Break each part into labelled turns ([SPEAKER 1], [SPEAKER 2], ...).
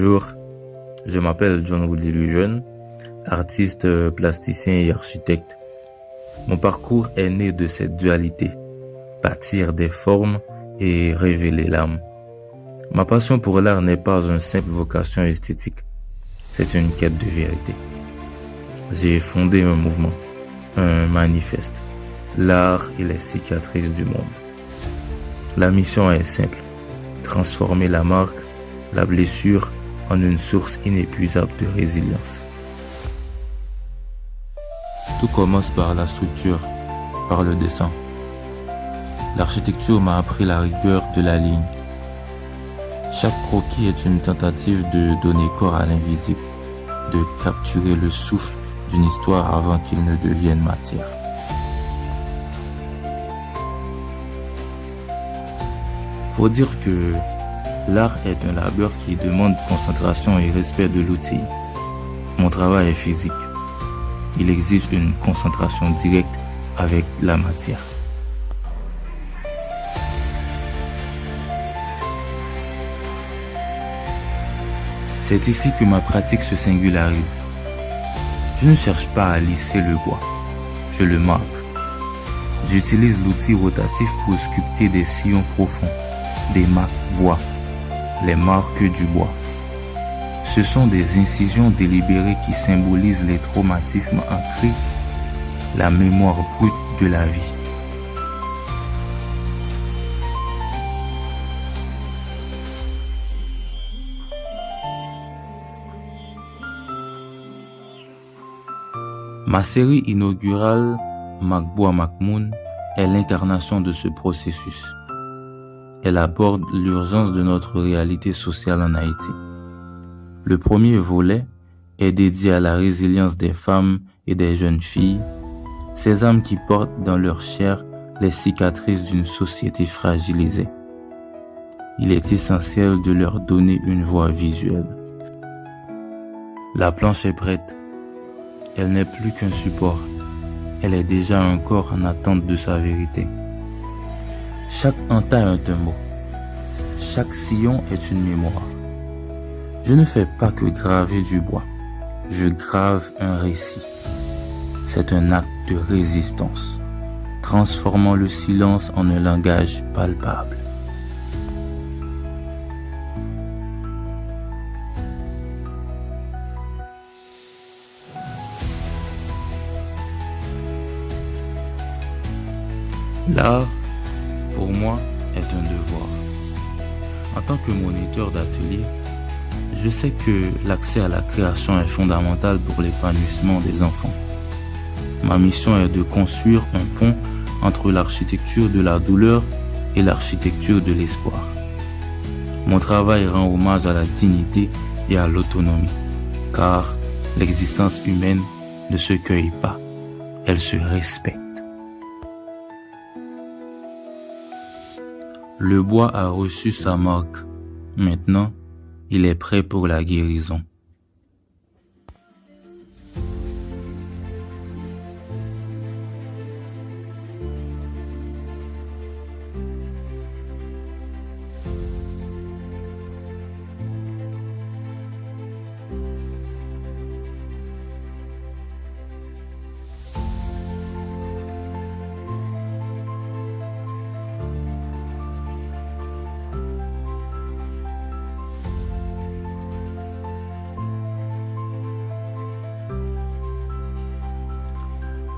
[SPEAKER 1] Bonjour, je m'appelle John Woodley le Jeune, artiste, plasticien et architecte. Mon parcours est né de cette dualité, bâtir des formes et révéler l'âme. Ma passion pour l'art n'est pas une simple vocation esthétique, c'est une quête de vérité. J'ai fondé un mouvement, un manifeste, l'art et les cicatrices du monde. La mission est simple, transformer la marque, la blessure en une source inépuisable de résilience. Tout commence par la structure, par le dessin. L'architecture m'a appris la rigueur de la ligne. Chaque croquis est une tentative de donner corps à l'invisible, de capturer le souffle d'une histoire avant qu'il ne devienne matière. Faut dire que l'art est un labeur qui demande concentration et respect de l'outil. Mon travail est physique. Il exige une concentration directe avec la matière. C'est ici que ma pratique se singularise. Je ne cherche pas à lisser le bois, je le marque. J'utilise l'outil rotatif pour sculpter des sillons profonds, des marques bois, les marques du bois. Ce sont des incisions délibérées qui symbolisent les traumatismes ancrés, la mémoire brute de la vie. Ma série inaugurale, Macbois Macmoun, est l'incarnation de ce processus. Elle aborde l'urgence de notre réalité sociale en Haïti. Le premier volet est dédié à la résilience des femmes et des jeunes filles, ces âmes qui portent dans leur chair les cicatrices d'une société fragilisée. Il est essentiel de leur donner une voix visuelle. La planche est prête. Elle n'est plus qu'un support. Elle est déjà un corps en attente de sa vérité. Chaque entaille est un mot. Chaque sillon est une mémoire. Je ne fais pas que graver du bois. Je grave un récit. C'est un acte de résistance, transformant le silence en un langage palpable. L'art, pour moi, est un devoir. En tant que moniteur d'atelier, je sais que l'accès à la création est fondamental pour l'épanouissement des enfants. Ma mission est de construire un pont entre l'architecture de la douleur et l'architecture de l'espoir. Mon travail rend hommage à la dignité et à l'autonomie, car l'existence humaine ne se cueille pas, elle se respecte. Le bois a reçu sa marque. Maintenant, il est prêt pour la guérison.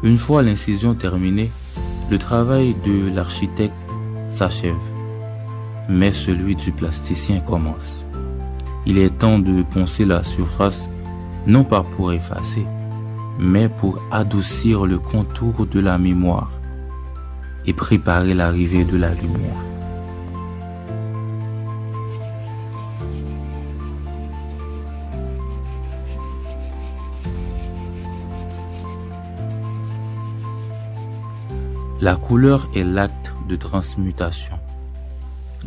[SPEAKER 1] Une fois l'incision terminée, le travail de l'architecte s'achève, mais celui du plasticien commence. Il est temps de poncer la surface, non pas pour effacer, mais pour adoucir le contour de la mémoire et préparer l'arrivée de la lumière. La couleur est l'acte de transmutation.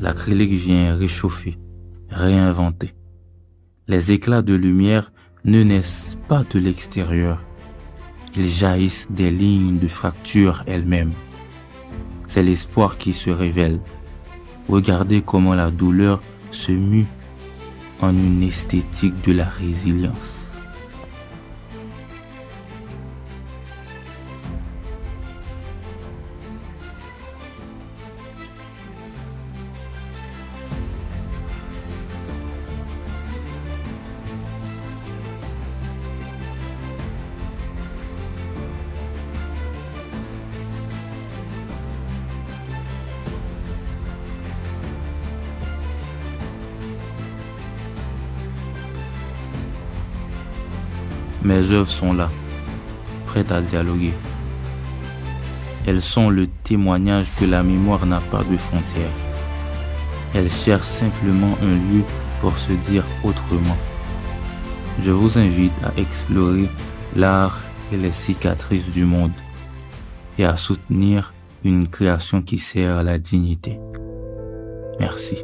[SPEAKER 1] L'acrylique vient réchauffer, réinventer. Les éclats de lumière ne naissent pas de l'extérieur. Ils jaillissent des lignes de fracture elles-mêmes. C'est l'espoir qui se révèle. Regardez comment la douleur se mue en une esthétique de la résilience. Mes œuvres sont là, prêtes à dialoguer. Elles sont le témoignage que la mémoire n'a pas de frontières. Elles cherchent simplement un lieu pour se dire autrement. Je vous invite à explorer l'art et les cicatrices du monde et à soutenir une création qui sert à la dignité. Merci.